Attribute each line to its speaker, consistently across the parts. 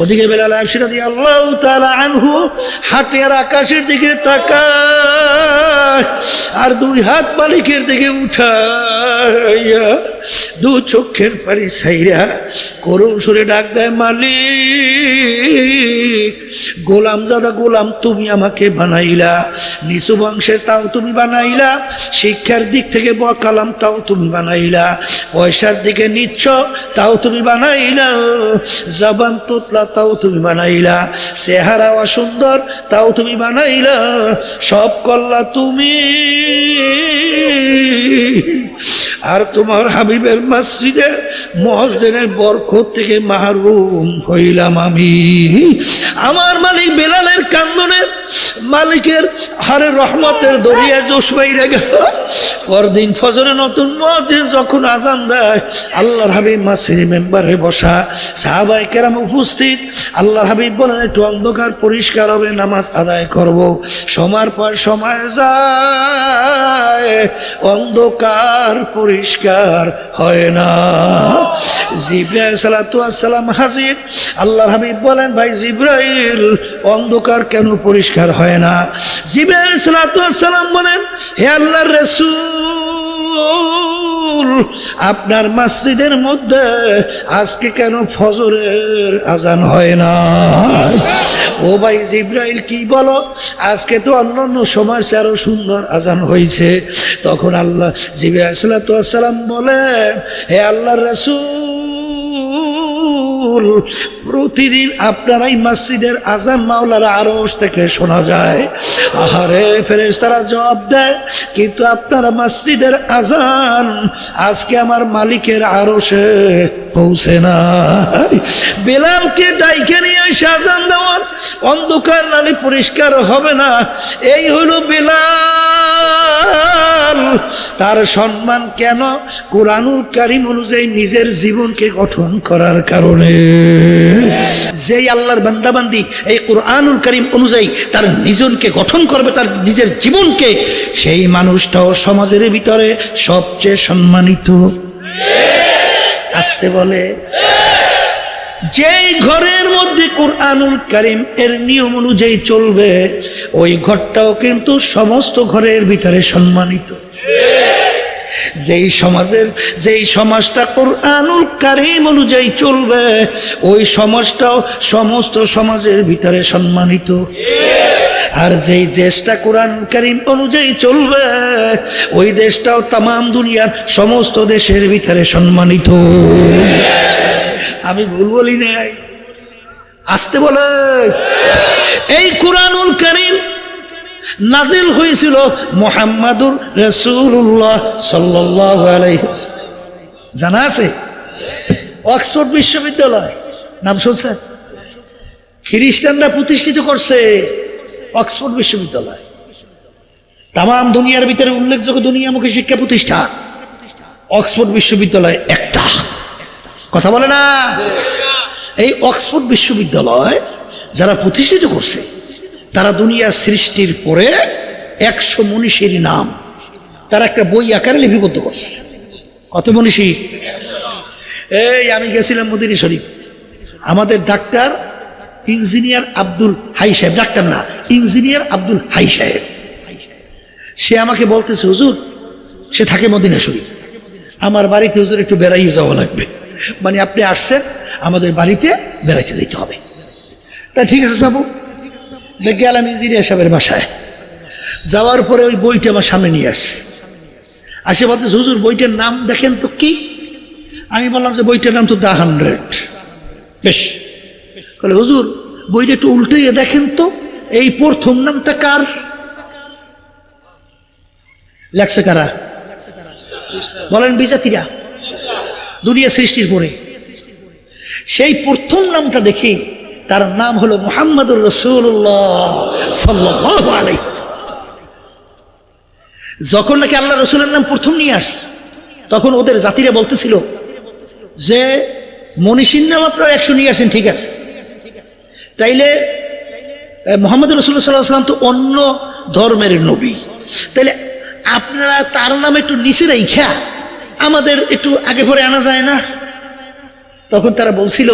Speaker 1: ওদিকে বেলাল হাবশী রাদিয়াল্লাহু তাআলা আনহু হাঁটে আর আকাশের দিকে তাকায়, আর দুই হাত মালিকের দিকে উঠাইয়া দু চোখের পানি ছাইরা করুণ সুরে ডাক দেয়, মালিক, গোলাম জাদা গোলাম তুমি আমাকে বানাইলা, নিচু বংশের তাও তুমি বানাইলা, শিক্ষার দিক থেকে বকালাম তাও তুমি বানাইলা, পয়সার দিকে নিচ্ছ তাও তুমি বানাইলা, জবান তোতলা তাও তুমি বানাইলা, চেহারা অসুন্দর তাও তুমি বানাইলা, সব করলা তুমি, আর তোমার হাবিবের মসজিদে মুয়াজ্জিনের বরকত থেকে মাহরুম হইলাম আমি। আমার মালিক বেলালের কান্দনে মালিকের হারে রহমতের দরিয়া জোশ বাইরে গেল। পরদিন ফজরে নতুন মুয়াজ্জিন যখন আজান দেয়, আল্লাহর হাবিব মসজিদে মেম্বারে বসা, সাহাবায়ে কেরাম উপস্থিত। আল্লাহর হাবিব বলেন, একটু অন্ধকার পরিষ্কার হবে, নামাজ আদায় করব। সময়ের পর সময় যায়, অন্ধকার পরিষ্কার হয় না। জিবরাইল সালাতু আসসালাম হাজির। আল্লাহর হাবিব বলেন, ভাই জিবরাইল, অন্ধকার কেন পরিষ্কার হয় না? জিবরাইল সালাতু আসসালাম বলেন, হে আল্লাহর রাসূল, আপনার মসজিদের মধ্যে আজকে কেন ফজরের আজান হয় না? ও ভাই জিবরাইল, কি বলো? আজকে তো অন্যান্য সময়ের চেয়ে আরো সুন্দর আজান হয়েছে। তখন আল্লাহ জিবরাইল সালাতু আসসালাম বলেন, হে আল্লাহর রাসূল, প্রতিদিন আপনার এই মসজিদের আজান মাওলার আরশ থেকে শোনা যায়। আহারে, ফেরেশতারা জবাব দেয়, কিন্তু আপনার মসজিদের আজান আজকে আমার মালিকের আরশে পৌঁছে না। বেলালকে ডাইকে নিয়ে এসে আজান দেওয়ার, অন্ধকার নালে পরিষ্কার হবে না, এই হলো বেলাল। তার সম্মান কেন? কোরআনুল কারীম অনুযায়ী নিজের জীবনকে গঠন করার কারণে। যেই আল্লাহর বান্দাবান্দি এই কোরআনুল কারীম অনুযায়ী তার নিজনকে গঠন করবে, তার নিজের জীবনকে, সেই মানুষটাও সমাজের ভিতরে সবচেয়ে সম্মানিত। আসতে বলে, যেই ঘরের মধ্যে কোরআনুল কারীম এর নিয়ম অনুযায়ী চলবে, ওই ঘরটাও কিন্তু সমস্ত ঘরের ভিতরে সম্মানিত। যেই সমাজটা কোরআনুল কারীম অনুযায়ী চলবে, ওই সমাজটাও সমস্ত সমাজের ভিতরে সম্মানিত। আর যেই দেশটা কোরআনুল কারীম অনুযায়ী চলবে, ওই দেশটাও তামাম দুনিয়ার সমস্ত দেশের ভিতরে সম্মানিত। আমি ভুল বলি নাই? আসতে বলে, এই কোরআনুল কারীম নাজিল হয়েছিল মুহাম্মাদুর রাসূলুল্লাহ সাল্লাল্লাহু আলাইহি ওয়াসাল্লাম। জানা আছে? অক্সফোর্ড বিশ্ববিদ্যালয় নাম শুনছেন? খ্রিস্টানরা প্রতিষ্ঠিত করছে অক্সফোর্ড বিশ্ববিদ্যালয়। তামাম দুনিয়ার ভিতরে উল্লেখযোগ্য দুনিয়ামুখী শিক্ষা প্রতিষ্ঠান অক্সফোর্ড বিশ্ববিদ্যালয় একটা। কথা বলে না? এই অক্সফোর্ড বিশ্ববিদ্যালয় যারা প্রতিষ্ঠিত করছে, তারা দুনিয়ার সৃষ্টির পরে 100 মনীষীর নাম তারা একটা বই আকারে লিপিবদ্ধ করছে। কত মনীষী? এই আমি গেছিলাম মদিনা শরীফ, আমাদের ডাক্তার ইঞ্জিনিয়ার আব্দুল হাই সাহেব, ডাক্তার না, ইঞ্জিনিয়ার আব্দুল হাই সাহেব, সে আমাকে বলতেছে, হুজুর, সে থাকে মদিনা শরীফ, আমার বাড়িতে হুজুর একটু বেড়াইয়ে যাওয়া লাগবে, মানে আপনি আসছেন, আমাদের বাড়িতে বেড়াইতে যেতে হবে। তা ঠিক আছে যাবো। গেলাম ইঞ্জিনিয়ার সাহেবের বাসায়। যাওয়ার পরে ওই বইটা আমার সামনে নিয়ে আসে বলতে, হুজুর বইটার নাম দেখেন তো কি? আমি বললাম যে বইটার নাম তো দ্য 100। বেশ, বলে হুজুর বইটা একটু উল্টে দেখেন তো, এই প্রথম নামটা কার? লেখছে কারা? বলেন বিজাতিরা, দুনিয়া সৃষ্টির পরে। সেই প্রথম নামটা দেখি, তার নাম হলো মুহাম্মাদুর রাসূলুল্লাহ সাল্লাল্লাহু আলাইহি ওয়াসাল্লাম। যখন নাকি আল্লাহ রসুলের নাম প্রথম নিয়ে আসছে, তখন ওদের জাতিরা বলতেছিল যে মনীষীর নাম আপনারা 100 নিয়ে আসেন, ঠিক আছে, তাইলে মুহাম্মদ রাসূলুল্লাহ সাল্লাল্লাহু আলাইহি ওয়াসাল্লাম তো অন্য ধর্মের নবী, তাইলে আপনারা তার নাম একটু নিচে রাইখা আমাদের একটু আগে পরে আনা যায় না? তখন তারা বলছিল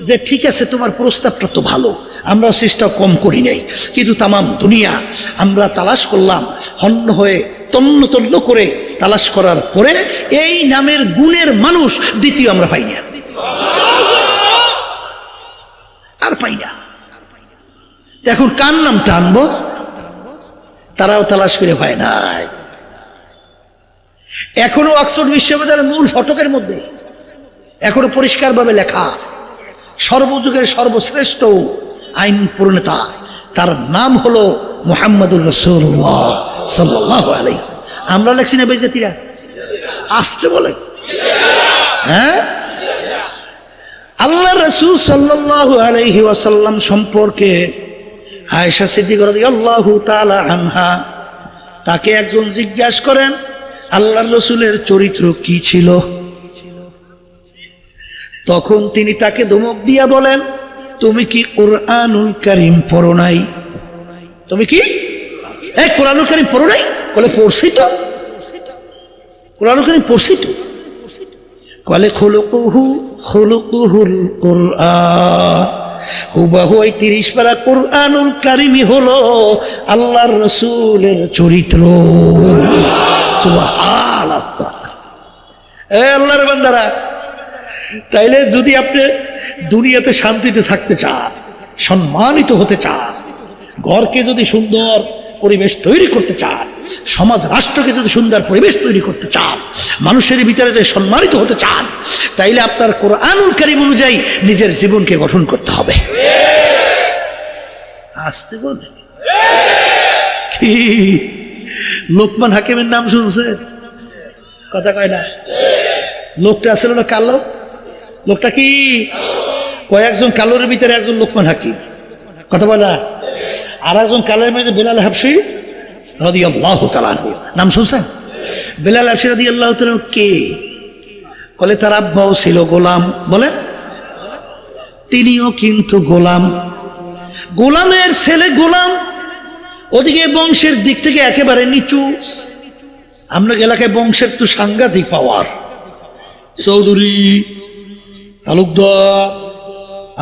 Speaker 1: যে ঠিক আছে তোমার প্রস্তাবটা তো ভালো, আমরা চেষ্টা কম করি নাই, কিন্তু তামাম দুনিয়া আমরা তালাশ করলাম, হন্য হয়ে তন্ন তন্ন করে তালাশ করার পরে এই নামের গুণের মানুষ দ্বিতীয় আমরা পাই না, আর পাই না। এখন কার নামটা আনবো? তারাও তালাশ করে পায় না। এখনো অক্সফোর্ড বিশ্ববিদ্যালয়ের মূল ফটকের মধ্যে এখনো পরিষ্কারভাবে লেখা, সর্বযুগের সর্বশ্রেষ্ঠ আইন প্রণেতা, তার নাম হলো মুহাম্মদুর রাসূলুল্লাহ সাল্লাল্লাহু আলাইহি ওয়াসাল্লাম। আমরা লেখছি না বেজাতিরা? আসতে বলে হ্যাঁ। আল্লাহ রাসূল সাল্লাল্লাহু আলাইহি ওয়াসাল্লাম সম্পর্কে আয়েশা সিদ্দিকা রাদিয়াল্লাহু তাআলা আনহা, তাকে একজন জিজ্ঞাসা করেন আল্লাহর রাসূলের চরিত্র কি ছিল? তখন তিনি তাকে ধমক দিয়া বলেন, তুমি কি কুরআনুল কারীম পড়ো নাই? তুমি কি কুরআনুল কারীম পড়ো নাই? বলে পড়ছি তো, কুরআনুল কারীম পড়ছি তো। কলে খুলুকুহুল কুরআন, হুবাহু 30 পারা কুরআনুল কারীমই হলো আল্লাহর রাসূলের চরিত্র। সুবহানাল্লাহ। আল্লাহর বান্দারা, তাইলে যদি আপনি দুনিয়াতে শান্তিতে থাকতে চান, সম্মানিত হতে চান, ঘরকে যদি সুন্দর পরিবেশ তৈরি করতে চান, সমাজ রাষ্ট্রকে যদি সুন্দর পরিবেশ তৈরি করতে চান, মানুষের ভিতরে যে সম্মানিত হতে চান, তাইলে আপনার কুরআনুল কারীম অনুযায়ী নিজের জীবনকে গঠন করতে হবে। আসতে বলে কি লোকমান হাকিমের নাম শুনছেন? কথা কয় না। লোকটা আসলে না কালো, লোকটা কি কয়েকজন কালোর ভিতরে একজন লোকমান হাকিম, কথা বলা। আর একজন কালোর মধ্যে বেলাল হাবশী রাদিয়াল্লাহু তাআলা আনহু, নাম শুনছেন? বেলাল হাবশী রাদিয়াল্লাহু তাআলা কে? বলে তার আব্বাও ছিল গোলাম। বলে তিনিও কিন্তু গোলাম, গোলামের ছেলে গোলাম। ওদিকে বংশের দিক থেকে একেবারে নিচু। আপনার এলাকায় বংশের তো সাংঘাতিক পাওয়ার, চৌধুরী, তালুকদার।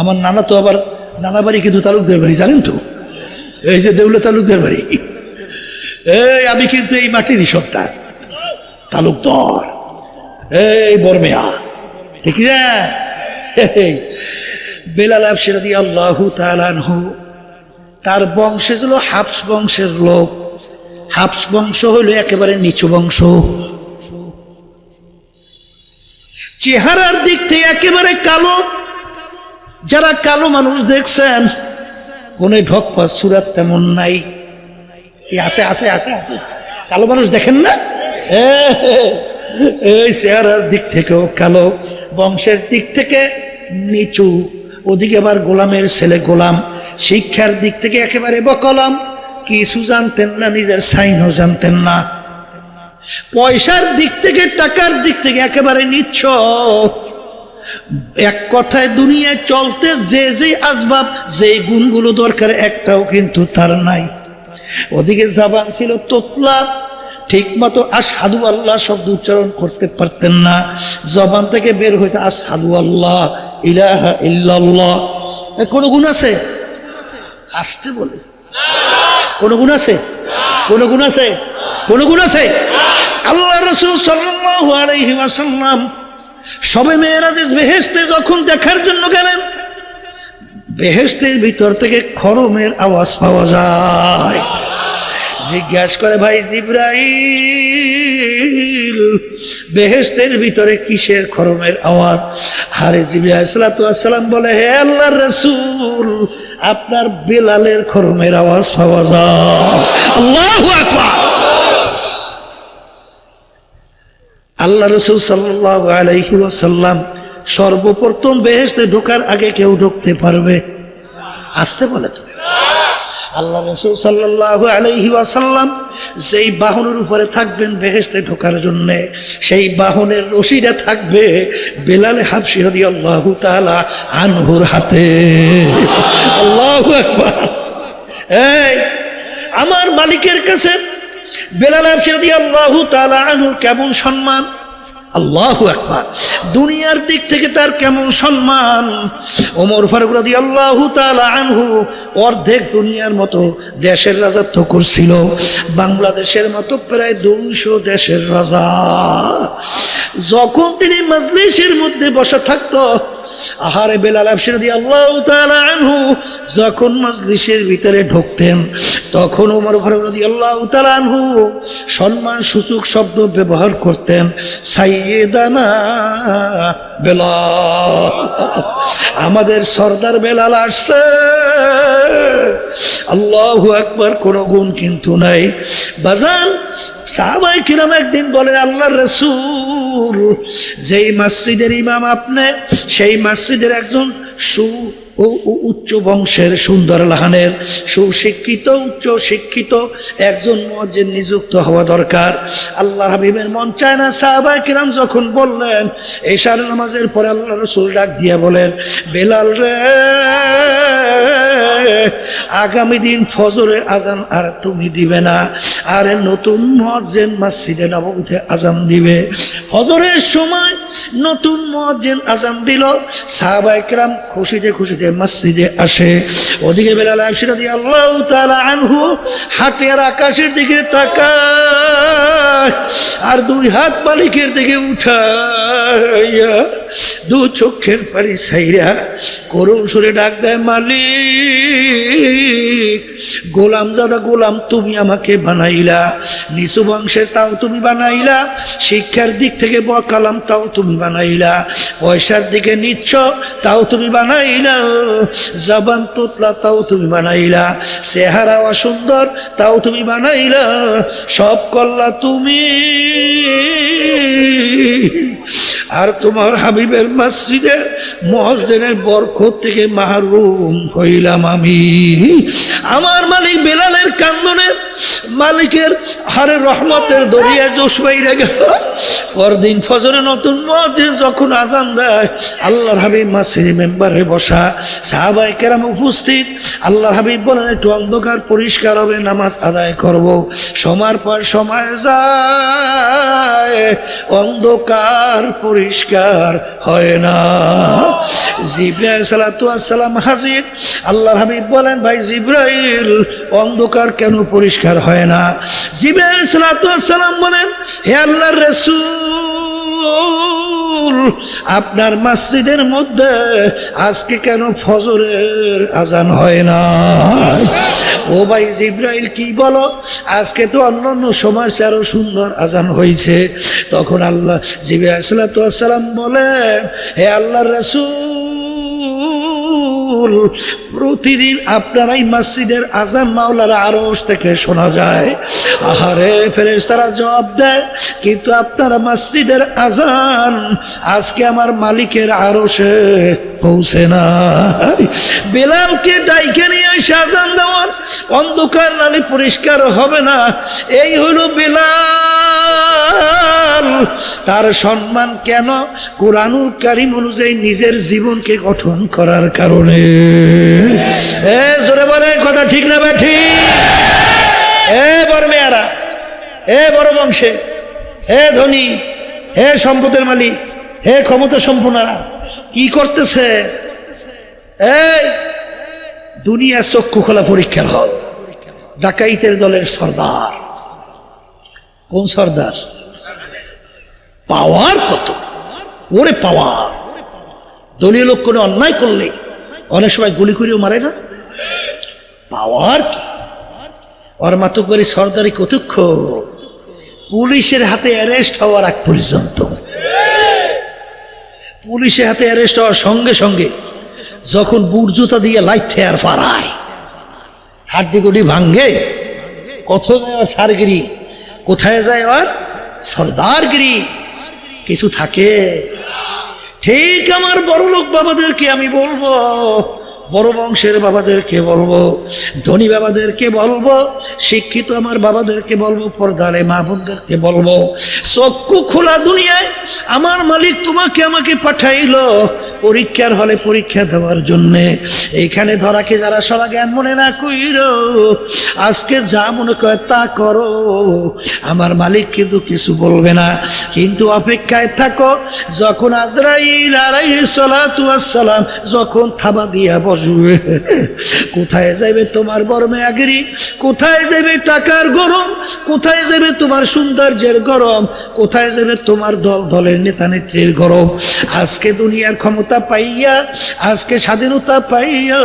Speaker 1: আমার নানা তো আবার নানা বাড়ি কিন্তু তালুকদার বাড়ি, জানেন তো? এই যে দেউলে তালুকদার বাড়ি, এই আমি কিন্তু এই মাটিরই সন্তান, তালুকদার, এই বরমেয়া, ঠিক না? বেলাল হাবশী রাদিয়াল্লাহু তাআলা আনহু, তার বংশে ছিল হাবস বংশের লোক। হাবস বংশ হইল একেবারে নিচু বংশ, চেহারার দিক থেকে একেবারে কালো। যারা কালো মানুষ দেখছেন, কোন ঢকপা সুরাত তেমন নাই। আছে আছে আছে আছে কালো মানুষ দেখেন না? এই চেহারার দিক থেকেও কালো, বংশের দিক থেকে নিচু। ওদিকে আবার গোলামের ছেলে গোলাম, শিক্ষার দিক থেকে একেবারে বকলাম, কিছু জানতেন না, নিজের সাইনও জানতেন না। পয়সার দিক থেকে, টাকার দিক থেকে একেবারে নিচ্ছ। এক কথায় দুনিয়ায় চলতে যে যে আসবাব, যে গুণগুলো দরকার, একটাও কিন্তু তার নাই। ওদিকে জবান ছিল তোতলা, ঠিক মতো আশহাদু আল্লাহ শব্দ উচ্চারণ করতে পারতেন না। জবান থেকে বের হইতে আশহাদু আল্লাহ ইলাহা ইল্লাল্লাহ। কোন গুণ আছে? আসতে বলে কোন গুণ আছে? কোন গুণ আছে? কোন গুণ আছে? আল্লাহ রাসূল সাল্লাল্লাহু আলাইহি ওয়াসাল্লাম সবে মেরাজে বেহেশতে যখন দেখার জন্য গেলেন, বেহেশতের ভিতর থেকে খরমের আওয়াজ পাওয়া যায়। জিজ্ঞাসা করে, ভাই জিবরাইল, বেহেশতের ভিতরে কিসের খরমের আওয়াজ? আরে জিবরাইল আলাইহিস সালাম বলে, হে আল্লাহর রাসূল, আপনার বেলালের খরমের আওয়াজ পাওয়া যায়। আল্লাহু আকবার। আল্লাহ রাসূল সাল্লাল্লাহু আলাইহি ওয়াসাল্লাম সর্বপ্রথম বেহেশতে ঢোকার আগে কেউ ঢুকতে পারবে? আসতে বলে তো। আল্লাহ রাসূল সাল্লাল্লাহু আলাইহি ওয়াসাল্লাম যেই বাহনের উপরে থাকবেন বেহেশতে ঢোকার জন্য, সেই বাহনের রশিটা থাকবে বেলাল হাবশী রাদিয়াল্লাহু তাআলা আনহুর হাতে। আল্লাহু আকবার। এই আমার মালিকের কাছে বেলাল হাবশী রাদিয়াল্লাহু তাআলা আনহুর কেমন সম্মান! আল্লাহু আকবার। দুনিয়ার দিক থেকে তার কেমন সম্মান। ওমর ফারুক রাদিয়াল্লাহু তাআলা আনহু অর্ধেক দুনিয়ার মতো দেশের রাজত্ব করছিল, বাংলাদেশের মতো প্রায় 200 দেশের রাজা। যখন তিনি মজলিসের মধ্যে বসে থাকতো, আহারে বেলাল হাবশী রাদিয়াল্লাহু তাআলা আনহু যখন মজলিসের ভিতরে ঢুকতেন, তখন ওমর ফারুক রাদিয়াল্লাহু তাআলা আনহু সম্মান সূচক শব্দ ব্যবহার করতেন, সাইয়েদানা বেলাল, আমাদের সর্দার বেলাল আসছে। আল্লাহু আকবার, কোনো গুণ কিন্তু নাই। বাজান, সাহাবায়ে কিরাম একদিন বলে, আল্লাহর রাসূল, যেই মসজিদের ইমাম আপনি, সেই মসজিদের একজন উচ্চ বংশের, সুন্দর লাহানের, সুশিক্ষিত, উচ্চ শিক্ষিত একজন মুয়াজ্জিন নিযুক্ত হওয়া দরকার। আল্লাহর হাবিবের মন চায় না। সাহাবায়ে কিরাম যখন বললেন, এশার নামাজের পরে আল্লাহ রাসূল ডাক দিয়ে বলেন, বেলাল রে, আগামী দিন ফজরের আজান আর তুমি দিবে না, আর নতুন মুয়াজ্জিন মসজিদে নববীতে আজান দিবে। ফজরের সময় নতুন মুয়াজ্জিন আজান দিল, সাহাবায়ে কিরাম খুশিতে খুশিতে মসজিদে আসে। ওদিকে বেলাল হাবশী রাদিয়াল্লাহু তাআলা আনহু হাঁটে আর আকাশের দিকে তাকায়, আর দুই হাত মালিকের দিকে উঠাইয়া দু চোখের পানি ছাইরা করুণ সুরে ডাক দেয়, মালিক, গোলাম জাদা গোলাম তুমি আমাকে বানাইলা, নিচু বংশের তাও তুমি বানাইলা, শিক্ষার দিক থেকে বকালাম তাও তুমি বানাইলা, পয়সার দিকে নিচ্ছ তাও তুমি বানাইলা, জবান তোতলা তাও তুমি বানাইলা, চেহারা অসুন্দর তাও তুমি বানাইলা, সব করলা তুমি, আর তোমার হাবিবের মসজিদে মুয়াজ্জিনের বরকত থেকে মাহরুম হইলাম আমি। আমার মালিক বেলালের কান্দনে মালিকের হারে রহমতের দরিয়া জোশ বাইরে গেল। পরদিন ফজরে নতুন মুয়াজ্জিন যখন আজান দেয়, আল্লাহর হাবিব মসজিদে মেম্বারে বসা, সাহাবায়ে কেরাম উপস্থিত। আল্লাহর হাবিব বলেন, একটু অন্ধকার পরিষ্কার হবে, নামাজ আদায় করব। সময়ের পর সময় যায়, অন্ধকার পরিষ্কার হয় না। জিবরাইল আলাইহিস সালাতু ওয়াস সালাম হাজির। আল্লাহর হাবিব বলেন, ভাই জিবরাইল, অন্ধকার কেন পরিষ্কার হয় না? জিবরাইল আলাইহিস সালাতু ওয়াস সালাম বলেন, হে আল্লাহর রাসূল, আপনার মসজিদের মধ্যে আজকে কেন ফজরের আজান হয় না? ও ভাই জিবরাইল, কি বলো? আজকে তো অন্যান্য সময় আরো সুন্দর আজান হয়েছে। তখন আল্লাহ জিবরাইল আলাইহিস সালাতু ওয়াস সালাম বলেন, হে আল্লাহর রাসূল, প্রতিদিন আপনার এই মসজিদের আজান মাওলার আরশ থেকে শোনা যায়। আহারে, ফেরেশতারা জবাব দেয়, কিন্তু আপনার মসজিদের আজান আজকে আমার মালিকের আরশে পৌঁছে না। বেলালকে ডাইকে নিয়ে এসে আজান দেওয়ার, অন্ধকার নালে পরিষ্কার হবে না, এই হলো বেলাল। তার সম্মান কেন? কুরআনুল কারীম অনুযায়ী নিজের জীবনকে গঠন করার কারণে। জোরে বলে কথা, ঠিক না ব্যাঠি? বড় মেয়ারা, বড় বংশে, ধনী, সম্পদের মালিক, ক্ষমতা সম্পন্নরা কি করতেছে? দুনিয়া চক্ষু খোলা পরীক্ষার হল। ডাকাইতের দলের সর্দার। কোন সর্দার? পাওয়ার কত ওরে পাওয়ার। দলীয় লোক কোনো অন্যায় করলে অনেক সময় গুলি করেও মারে না। পাওয়ার কি? ওর মাতো করে সর্দারি কতক্ষ পুলিশের হাতে অ্যারেস্ট হওয়ার আগ পর্যন্ত। পুলিশের হাতে অ্যারেস্ট হওয়ার সঙ্গে সঙ্গে যখন বুট জুতা দিয়ে লাইতে আর পারায়, হাড্ডি গুডি ভাঙ্গে, কোথায় যায় আর সারগিরি, কোথায় যায় আর সর্দারগিরি, কিছু থাকে? ঠিক আমার বড় লোক বাবাদেরকে আমি বলবো, বড় বংশের বাবাদেরকে বলবো, ধনী বাবাদেরকে বলবো, শিক্ষিত আমার বাবাদেরকে বলবো, পর্দারে মা বোনদেরকে বলবো, চক্ষু খোলা দুনিয়ায় আমার মালিক তোমাকে আমাকে পাঠাইলো পরীক্ষার হলে পরীক্ষা দেওয়ার জন্যে। এইখানে ধরাকে যারা সবাই জ্ঞান মনে না কইরো, আজকে যা মনে করে তা করো, আমার মালিক কিন্তু কিছু বলবে না। কিন্তু অপেক্ষায় থাকো, যখন আজরাইল আলাইহিস সালাতু ওয়াস সালাম যখন থাবা দিয়া বসবে, কোথায় যাবে তোমার বর্মেয়াগিরি, কোথায় যাবে টাকার গরম, কোথায় যাবে তোমার সৌন্দর্যের গরম, কোথায় যাবে তোমার দল দলের নেতা নেত্রীর গরম। আজকে দুনিয়ার ক্ষমতা পাইয়া, আজকে স্বাধীনতা পাইয়া,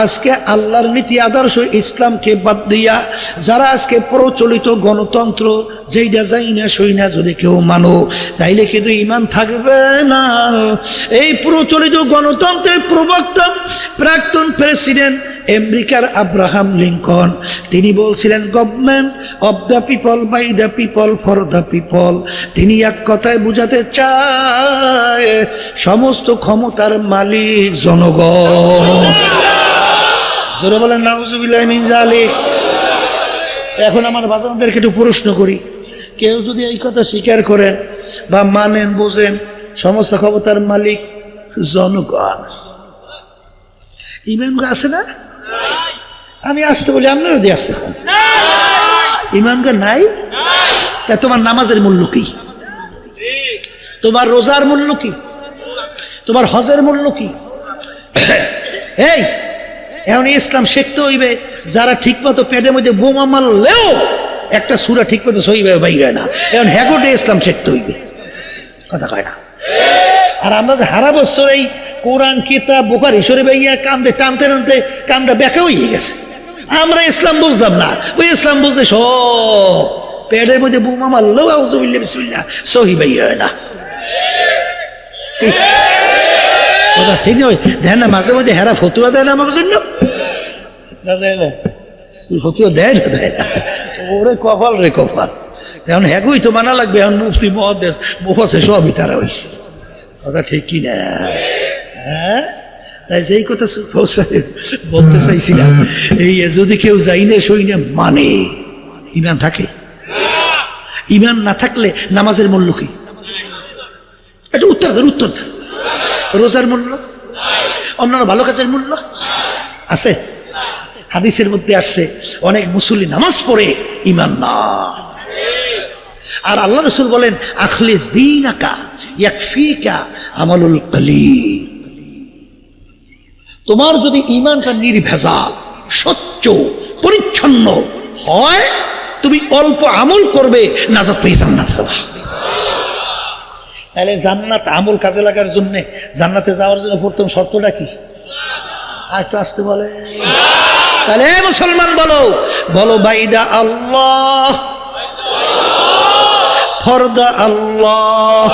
Speaker 1: আজকে আল্লাহর নীতি আদর্শ ইসলামকে বাদ দিয়া যারা আজকে প্রচলিত গণতন্ত্র যেইটা যাই না সই না যদি কেউ মানো, তাইলে কিন্তু ঈমান থাকবে না। এই প্রচলিত গণতন্ত্রের প্রবক্তা প্রাক্তন প্রেসিডেন্ট আমেরিকার আব্রাহাম লিঙ্কন, তিনি বলছিলেন government of the people, by the people, for the people. তিনি এক কথায় বুঝাতে চায় সমস্ত ক্ষমতার মালিক জনগণ। জোরে বলেন নাউজুবিল্লাহ মিন যালিক। এখন আমার বাজানদেরকে একটু প্রশ্ন করি, কেউ যদি এই কথা স্বীকার করেন বা মানেন, বোঝেন সমস্ত ক্ষমতার মালিক জনগণ, ইমান আছে না? আমি আসতে বলি, আপনারা দিয়ে আসতে কম ইমান নাই। তা তোমার নামাজের মূল্য কি? তোমার রোজার মূল্য কি? তোমার হজের মূল্য কি? এই এখন ইসলাম শিখতে হইবে যারা ঠিক মতো পেটের মধ্যে বোমা মারলেও একটা সূরা ঠিক মতো সহিবে বাইরে না, এখন হ্যাগোটে ইসলাম শিখতে হইবে, কথা কয় না। আর আমরা যে হারা বছর এই কোরআন কিতাব বুখারী শরীফ ইয়া কান্দে টানতে টানতে কান্দা বেঁকা হয়ে গেছে। আমরা ইসলাম বুঝলাম না, ওই ইসলাম বুঝতে সব পেটের মধ্যে বোমা মারলেও আউযুবিল্লাহ বিসমিল্লাহ সহি বাইরে না। কথা ঠিক নয়, দেয় না মাঝে মধ্যে হেরা ফতুয়া দেয় না আমার জন্য, না দেয় না, ফতুয়া দেয় না, দেয় না। ওরে কপাল রে কপাল, এখন হ্যাগুই তো মানা লাগবে। এখন মুফতি মহাদেশ মুফাসে সবই তারা হয়েছে, কথা ঠিক কি না? হ্যাঁ, তাই সেই কথা বলতে চাইছিলাম। এই যদি কেউ যাই না সই না মানে ইমান থাকে? ইমান না থাকলে নামাজের মূল্য কি? একটু উত্তর দেন, উত্তর দেন। রোজার মূল্য, অন্যান্য ভালো কাজের মূল্য আছে? হাদিসের মধ্যে আসছে অনেক মুসল্লি নামাজ পড়ে ইমান না। আর আল্লাহ রাসূল বলেন আখলিস দীনাকা ইয়াকফিকা আমালুল কলিল। তোমার যদি ঈমানটা নির্ভেজাল, স্বচ্ছ, পরিচ্ছন্ন হয়, তুমি অল্প আমল করবে, নাজাত পেয়ে জান্নাত যাবা। তাহলে জান্নাত আমল কাজে লাগার জন্য, জান্নাতে যাওয়ার জন্য প্রথম শর্তটা কি? আর একটু আসতে বলে। তাহলে মুসলমান বলো, বলো বাইদা আল্লাহ, ফরদা আল্লাহ,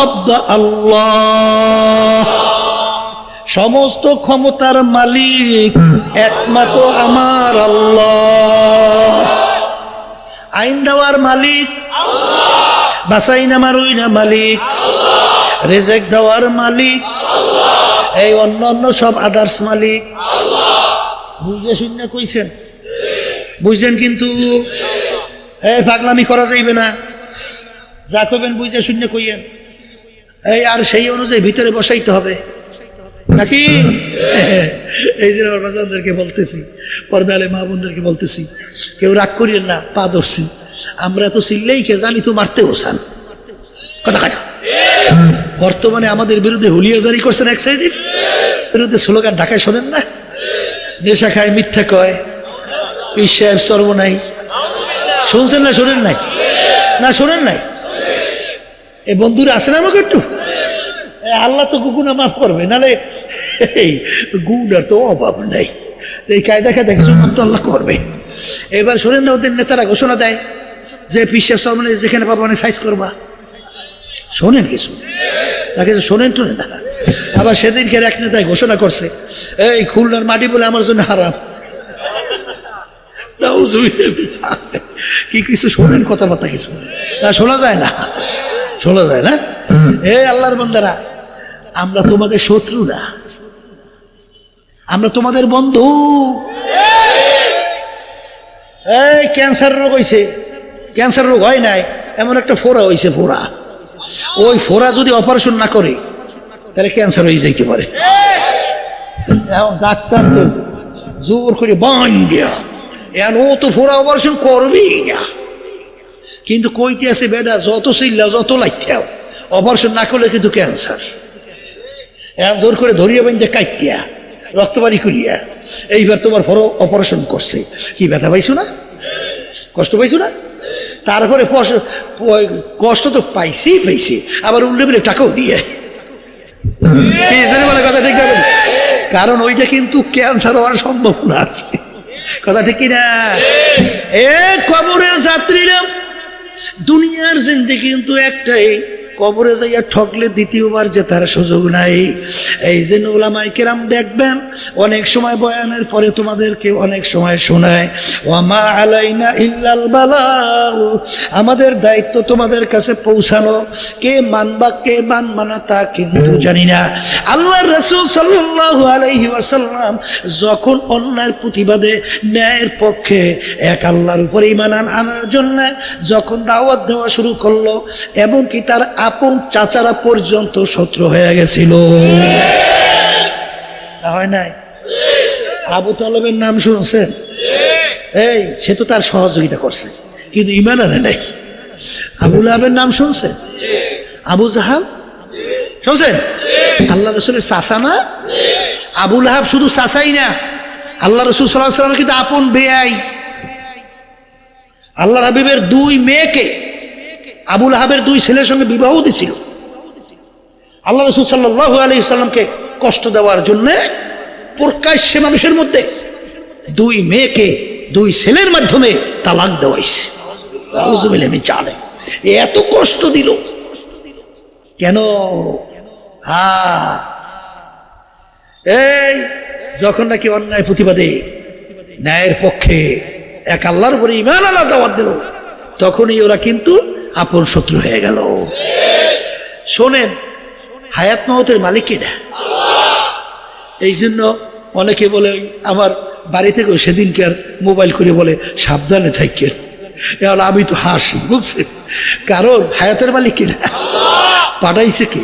Speaker 1: আবদা আল্লাহ। সমস্ত ক্ষমতার মালিক একমাত্র আমার আল্লাহ। আইন দেওয়ার মালিক আল্লাহ, বাসাই না মারুই না মালিক আল্লাহ, রিজিক দেওয়ার মালিক আল্লাহ, এই অন্য সব আদার্স মালিক আল্লাহ। বুঝে শুনে কইছেন? বুঝছেন? কিন্তু এই পাগলামি করা যাইবে না, যা কইবেন বুঝে শুনে কইয়েন। এই আর সেই অনুযায়ী ভিতরে বসাইতে হবে নাকি? এই যে আমার বাজানদেরকে বলতেছি, পর্দালে মা বোনদেরকে বলতেছি, কেউ রাগ করিয়েন না, পা ধরছি। আমরা তো চিল্লেই কে জানি তো মারতে বসান, কথা কাটা। বর্তমানে আমাদের বিরুদ্ধে হুলিয়া জারি করছেন, এক সাইডের বিরুদ্ধে স্লোগান ঢাকায় শোনেন না? নেশা খায়, মিথ্যা কয়, পীর সাহেব সর্ব নাই। শুনছেন না শোনেন নাই? না শোনেন নাই? এই বন্ধুরা আসেন আমাকে একটু, আল্লাহ তো গুণা মাফ করবে, নাহলে গুণার তো অভাব নাই। এই কায়দা কায়দা কিছু তো আল্লাহ করবে। এবার শোনেন না, ওদের নেতারা ঘোষণা দেয় যে পীর সাহেব সর্ব নাই, যেখানে পারবো অনেক সাইজ করবা। শোনেন কিছু না, কিছু শোনেন টুনে না। আবার সেদিনকে এক নেতায় ঘোষণা করছে, এই খুলনার মাটি বলে আমার জন্য হারাম। কি কিছু শোনেন কথাবার্তা? কিছু না শোনা যায় না, শোনা যায় না। এই আল্লাহর বান্দারা, আমরা তোমাদের শত্রু না, আমরা তোমাদের বন্ধু। এই ক্যান্সার রোগ হয়েছে, ক্যান্সার রোগ হয় নাই, এমন একটা ফোড়া হয়েছে, ফোড়া। ওই ফোড়া যদি অপারেশন না করে তাহলে ক্যান্সার হয়ে যাইতে পারে। এখন ডাক্তার তো জোর করে বান দিয়া, এখন ও তো ফোড়া অপারেশন করবেই না, কিন্তু কইতে আছে বেটা যত চিল্লাও যত লাইটাও অপারেশন না করলে কিন্তু ক্যান্সার। এখন জোর করে ধরিয়ে বাইন্দে কাটিয়া রক্তবাড়ি করিয়া এইবার তোমার ফোড়া অপারেশন করছে। কি ব্যথা পাইছো না? কষ্ট পাইছো না? তারপরে কষ্ট তো পাইছি, আবার উল্লে বলে টাকাও দিয়ে, কথা ঠিক না? কারণ ওইটা কিন্তু ক্যান্সার হওয়ার সম্ভাবনা আছে, কথা ঠিক কিনা? এ কবরের যাত্রীরা, দুনিয়ার জিন্দেগি কিন্তু একটাই, কবরে যাইয়া ঠকলে দ্বিতীয়বার যে তার সুযোগ নাই। এই যে উলামায়ে কেরাম দেখবেন অনেক সময় বয়ানের পরে তোমাদেরকে অনেক সময় শোনায়, ওয়ামা আলাইনা ইল্লাল বালাগ, আমাদের দায়িত্ব তোমাদের কাছে পৌঁছানো। কে মানবা কে মানবা না তা কিন্তু জানি না। আল্লাহর রাসূল সাল্লাল্লাহু আলাইহি ওয়াসাল্লাম যখন অন্যায়ের প্রতিবাদে ন্যায়ের পক্ষে এক আল্লাহর উপরে ঈমান আনার জন্য যখন দাওয়াত দেওয়া শুরু করলো, এমনকি তার আপন চাচারা পর্যন্ত শত্রু হয়ে গেছিল, হয় নাই? আবু তালেবের নাম শুনছেন? এই সে তো তার সহযোগিতা করছে, কিন্তু ঈমান আনে নাই। আবু লাহাবের নাম শুনছেন? আবু জাহাল শুনছেন? আল্লাহ রাসূলের চাচা না? আবু লাহাব শুধু চাচাই না, আল্লাহ রাসূল সাল্লাল্লাহু আলাইহি ওয়াসাল্লাম কিন্তু আপন বেয়াই। আল্লাহর হাবিবের দুই মেয়েকে আবু লাহাবের দুই ছেলের সঙ্গে বিবাহ দিয়েছিল। আল্লাহ রাসূল সাল্লাল্লাহু আলাইহি ওয়াসাল্লামকে কষ্ট দেওয়ার জন্য প্রকাশ্যে মানুষের মধ্যে দুই মেয়েকে দুই ছেলের মাধ্যমে তালাক দেওয়াইছে। আমি জানে এত কষ্ট দিল কেন? এই যখন নাকি অন্যায় প্রতিবাদে ন্যায়ের পক্ষে এক আল্লাহর উপরে ঈমান আনার দাওয়াত দিল, তখনই ওরা কিন্তু আপন শত্রু হয়ে গেল। শোনেন, হায়াত মাউতের মালিক কেডা? এই জন্য অনেকে বলে, আমার বাড়ি থেকেও সেদিনকার মোবাইল করে বলে সাবধানে থাকেন। এখন আমি তো হাসি, বুঝছে, কারণ হায়াতের মালিক কেডা? পাঠাইছে কে?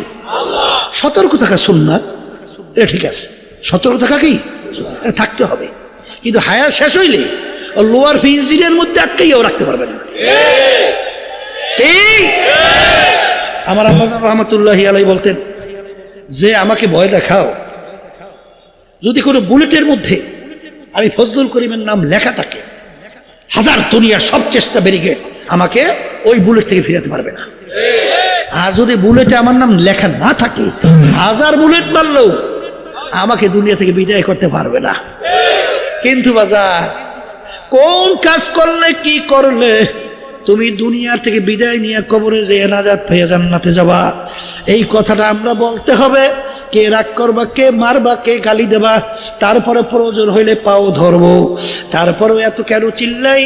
Speaker 1: সতর্ক থাকা সুন্নাত, এটা ঠিক আছে, সতর্ক থাকা কি থাকতে হবে, কিন্তু হায়াত শেষ হইলে লোয়ার ইঞ্জিনের মধ্যে আটকাইয়াও রাখতে পারবেন না। আমার আব্বাজান রহমাতুল্লাহি আলাইহি বলতেন যে আমাকে ভয় দেখাও, যদি কোনো বুলেটের মধ্যে আমি ফজলুল করিমের নাম লেখা থাকে, হাজার দুনিয়ার সব চেষ্টা ব্যারিকেড আমাকে ওই বুলেট থেকে ফিরাতে পারবে না। আর যদি বুলেটে আমার নাম লেখা না থাকে, হাজার বুলেট মারলেও আমাকে দুনিয়া থেকে বিদায় করতে পারবে না। কিন্তু বাজার, কোন কাজ করলে কি করলে তুমি দুনিয়ার থেকে বিদায় নিয়ে কবরে যেয়ে নাজাত পেয়ে জান্নাতে যাবা, এই কথাটা আমরা বলতে হবে। কে রাগ করবা, কে মারবা, কে গালি দেবা, তারপরে প্রয়োজন হইলে পাও ধরবো। তারপরেও এত কেন চিল্লাই?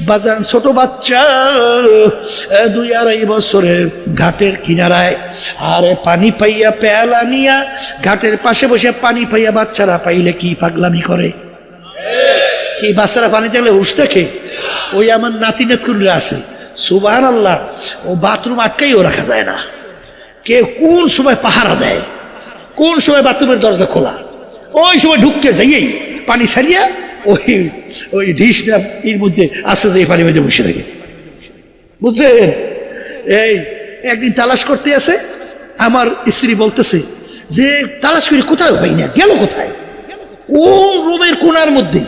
Speaker 1: বাজান ছোট বাচ্চা 2-2.5 বছরের ঘাটের কিনারায়, আরে পানি পাইয়া পেয়ালা নিয়া ঘাটের পাশে বসে পানি পাইয়া বাচ্চারা পাইলে কি পাগলামি করে? কি বাচ্চারা পানি চাইলে হুশ দেখে? ওই আমার নাতি নাতকুনরা আছে, সুবহানাল্লাহ, ও বাথরুম আটকাইও রাখা যায় না। কে কোন সময় পাহারা দেয়, কোন সময় বাথরুমের দরজা খোলা, ওই সময় ঢুকতে যাইয়েই পানি ছাড়িয়া ওই ঢিস না এর মধ্যে আসে যে পানির মধ্যে বসে থাকে, বুঝছেন? এই একদিন তালাশ করতে আছে, আমার স্ত্রী বলতেছে যে তালাশ করে কোথায় পাই না, গেল কোথায়? কোন রুমের কোনার মধ্যে,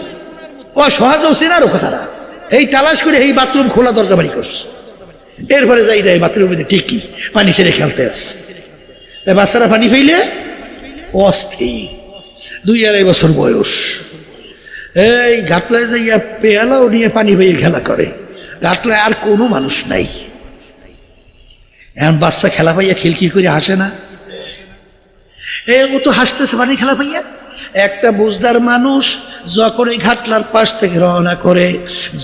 Speaker 1: ও সহজেও চেনারও কথাটা। এই তালাশ করে এই বাথরুম খোলা দরজা বাড়ি করছে। এরপরে যাই দেয় বাথরুমের মধ্যে ঠিকই পানি ছেড়ে খেলতে আস। তাই বাচ্চারা পানি পাইলে অস্থির, 2-2.5 বছর বয়স, এই ঘাটলায় যাইয়া পেয়ালাও নিয়ে পানি পাইয়ে খেলা করে। ঘাটলায় আর কোনো মানুষ নাই, এখন বাচ্চা খেলা পাইয়া খিলখিল করে হাসে না? ও তো হাসতেছে পানি খেলা পাইয়া। একটা বুঝদার মানুষ যখন এই ঘাটলার পাশ থেকে রওনা করে,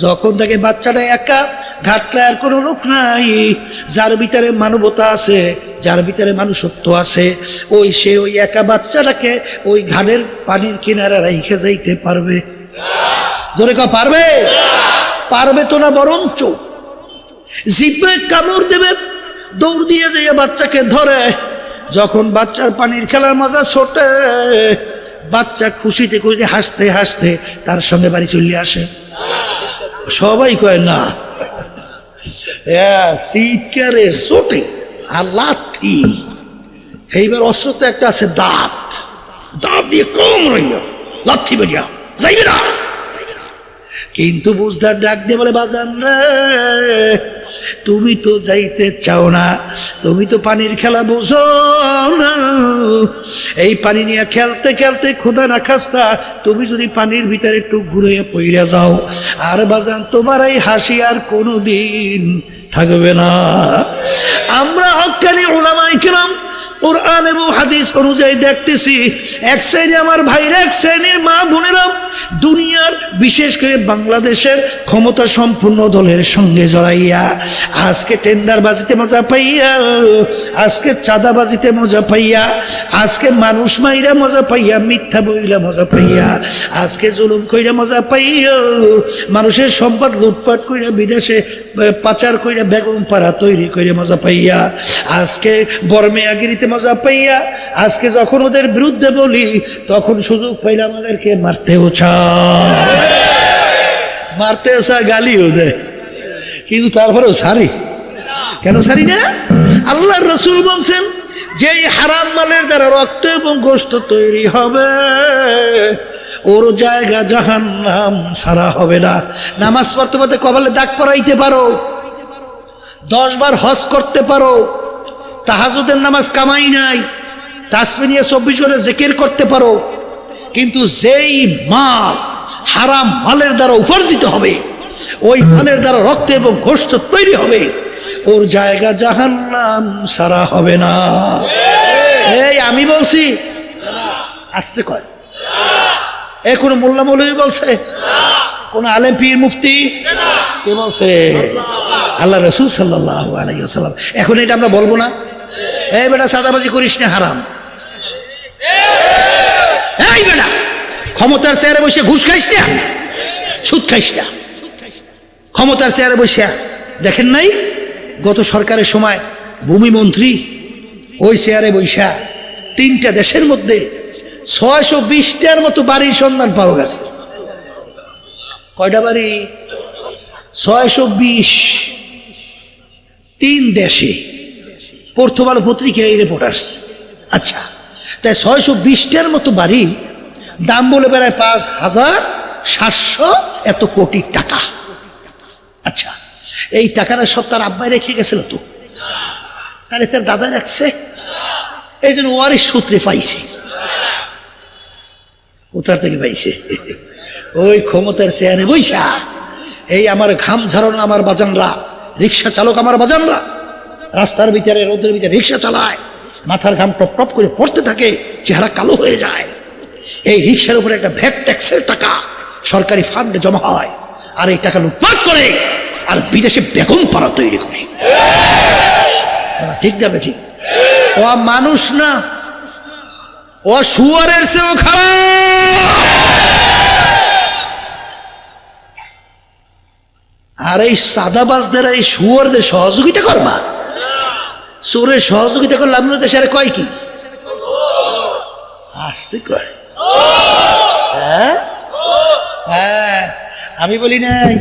Speaker 1: যখন তাকে বাচ্চাটা একা ঘাটলে আর কোনো লোক নাই। যার ভিতরে মানবতা আছে, যার ভিতরে মানুষত্ব আছে, সে ওই একা বাচ্চাটাকে ওই ঘাটের পানির কিনারে রেখে যাইতে পারবে? জোরে কা পারবে? পারবে তো না, বরঞ্চ জিভে কামড় দেবে, দৌড় দিয়ে যাইয়া বাচ্চাকে ধরে। যখন বাচ্চার পানির খেলার মজা ছোটে, বাচ্চা খুশিতে খুশিতে হাসতে হাসতে তার সঙ্গে বাড়ি চলে আসে। সবাই কয় না, চিৎকারের চোটে আর লাথি। এইবার অস্ত্র তো একটা আছে, দাঁত, দাঁত দিয়ে কম রইয়া লাথি বেরিয়া যাইবে না। কিন্তু বুঝদার ডাক দিয়ে বলে, বাজান রে, তুমি তো যাইতে চাও না, তুমি তো পানির খেলা বোঝো না। এই পানি নিয়ে খেলতে খেলতে খোদা না খাস্তা তুমি যদি পানির ভিতরে একটু ঘুরে পইরা যাও, আর বাজান তোমার এই হাসি আর কোনোদিন থাকবে না। আমরা হক্কানি উলামায়ে কেরাম কুরআন এবং হাদিস অনুযায়ী দেখতেছি, এক শ্রেণী আমার ভাইরা, এক শ্রেণীর মা বোনেরা দুনিয়ার বিশেষ করে বাংলাদেশের ক্ষমতা সম্পূর্ণ দলের সঙ্গে জড়াইয়া আজকে টেন্ডারবাজিতে মজা পাইয়া, আজকে চাঁদাবাজিতে মজা পাইয়া, আজকে মানুষ মাইরা মজা পাইয়া, মিথ্যা বইলা মজা পাইয়া, আজকে জুলুম কইরা মজা পাইয়া, মানুষের সম্পদ লুটপাট কইরা বিদেশে পাচার কইরা বেগম পাড়া তৈরি করে মজা পাইয়া, আজকে বর্মেয়াগিরিতে মজা পাইয়া, আজকে যখন ওদের বিরুদ্ধে বলি তখন সুযোগ পাইলে আমাদেরকে মারতেও চায়, মারতেও চায়, গালিও দেয়, কিন্তু তারপরেও সারি কেন? সারি না। আল্লাহর রাসূল বলছেন, যেই হারাম মালের দ্বারা রক্ত এবং গোশত তৈরি হবে ওর জায়গা জাহান্নাম, ছাড়া হবে না। নামাজ পড়তে পড়তে কপালে দাগ পড়াইতে পারো, 10 বার হজ করতে পারো, তাহাজ্জুদের নামাজ কামাই নাই, তাসবিহ নিয়ে 24 ঘন্টা জিকির করতে পারো, কিন্তু যেই মাল হারাম মালের দ্বারা উপার্জিত হবে, ওই মালের দ্বারা রক্ত এবং গোশত তৈরি হবে, ওর জায়গা জাহান্নাম, ছাড়া হবে না। এই আমি বলছি, আসতে কয়, কোন মোল্লা মৌলভী বলছে? কোন আলেম পীর মুফতি কে বলছে? আল্লাহ রাসূল সাল্লাল্লাহু আলাইহি ওয়াসাল্লাম। এখন এটা আমরা বলবো না, এই বেটা সাদাবাজি করিস না, হারাম। এই বেটা ক্ষমতার চেয়ারে বসে ঘুষ খাইস না, সুদ খাইস না। ক্ষমতার চেয়ারে বসে দেখেন নাই গত সরকারের সময় ভূমি মন্ত্রী ওই চেয়ারে বৈশা 3টা দেশের মধ্যে 620টার মতো বাড়ির সন্ধান পাওয়া গেছে। কয়টা বাড়ি? 620, 3 দেশে। প্রথম আলো পত্রিকায় এই রিপোর্ট আসছে। আচ্ছা, তাই 620টার মতো বাড়ি দাম বলে বেড়ায় 5,700 এত কোটি টাকা। আচ্ছা, এই টাকাটা সব তার আব্বাই রেখে গেছিল তো, তাহলে তার দাদা রাখছে, এই জন্য ওয়ারিশ সূত্রে পাইছে। কোথার থেকে পাইছে? ওই ক্ষমতার চেয়ারে বৈশা। এই আমার ঘাম ঝরানো আমার বাজানরা, রিক্সা চালক আমার বাজানরা, রাস্তার ভিতরে রোদের ভিতরে রিক্সা চালায়, মাথার ঘাম টপ টপ করে পড়তে থাকে, চেহারা কালো হয়ে যায়। এই রিক্সার উপরে একটা ভ্যাট ট্যাক্সের টাকা সরকারি ফান্ডে জমা হয়, আর এই টাকা লুটপাট করে আর বিদেশে বেগম পাড়া তৈরি করে। ঠিক যাবে? ঠিক। ও মানুষ না, ও শুয়ারের চেয়েও খারাপ। আর এই সাদাবাজদের, এই শুয়ারদের সহযোগিতা করবা, চোরের সহযোগিতা করলে আপনার দেশে আর কয় কি? আসতে কয়। হ্যাঁ, আমি বলি নাই,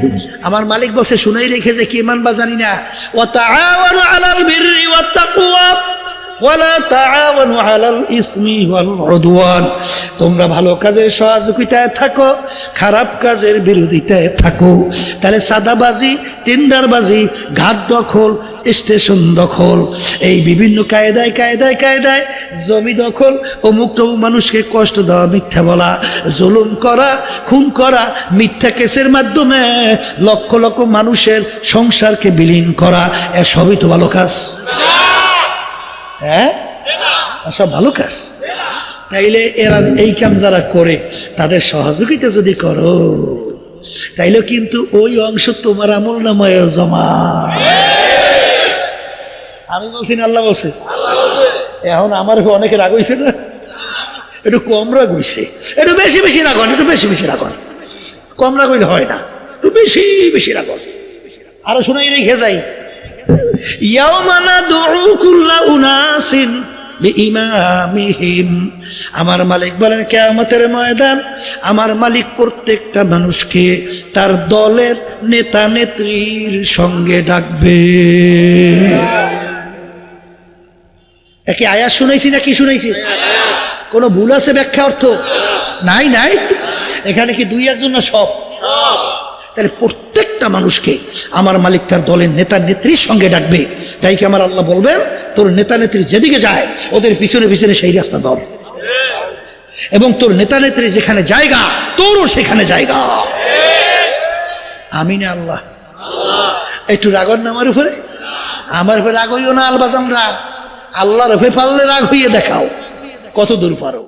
Speaker 1: আমার মালিক বলছে, শুনেই রেখে যে কি মানবা জানি না, ওয়া তাআওয়ানু আলাল বিররি ওয়াত তাকওয়া ওয়ালা তাআওয়ানু আলাল ইসমি ওয়াল উদওয়ান। তোমরা ভালো কাজের সহযোগিতায় থাকো, খারাপ কাজের বিরোধিতায় থাকো। তাহলে সাদাবাজি, টেন্ডারবাজি, ঘাট দখল, স্টেশন দখল, এই বিভিন্ন কায়দায় কায়দায় কায়দায় জমি দখল, অমুক তমুক মানুষকে কষ্ট দেওয়া, মিথ্যা বলা, জুলুম করা, খুন করা, মিথ্যা কেসের মাধ্যমে লক্ষ লক্ষ মানুষের সংসারকে বিলীন করা, সবই তো ভালো কাজ। হ্যাঁ, সব ভালো কাজ। তাইলে এরা এই কাম যারা করে তাদের সহযোগিতা যদি করো, তাইলে কিন্তু ওই অংশ তোমার আমল নামায় জমা। আমি বলছি না আল্লাহ বলছে? এখন আমার অনেকে রাগ হয়েছে না, একটু কম রাগ হয়েছে, একটু বেশি বেশি রাগন, একটু বেশি বেশি রাগন। কম রাগ হইলে হয় না, একটু বেশি বেশি রাগন। আরো শোনাই রেখে যাই, ইয়াউমা নাদউ কুল্লা উনাসিন বিইমামিহিম। আমার মালিক বলেন কিয়ামতের ময়দান আমার মালিক প্রত্যেকটা মানুষকে তার দলের নেতা নেত্রীর সঙ্গে ডাকবে। একে আয়াত শুনাইছি না কি শুনাইছি? কোনো ভুল আছে ব্যাখ্যা অর্থ? নাই নাই। এখানে কি দুই একজন না সব? তাহলে প্রত্যেকটা মানুষকে আমার মালিক তার দলের নেতা নেত্রীর সঙ্গে ডাকবে। তাই কি আমার আল্লাহ বলবেন তোর নেতা নেত্রী যেদিকে যায় ওদের পিছনে পিছনে সেই রাস্তা ধর, এবং তোর নেতা নেত্রী যেখানে জায়গা তোরও সেখানে জায়গা। আমিন আল্লাহ। একটু রাগন না আমার উপরে, আমার উপরে রাগ হইও না আলবাজানরা, আল্লাহর উপরে পারলে রাগ হইয়ে দেখাও কত দূর পারো।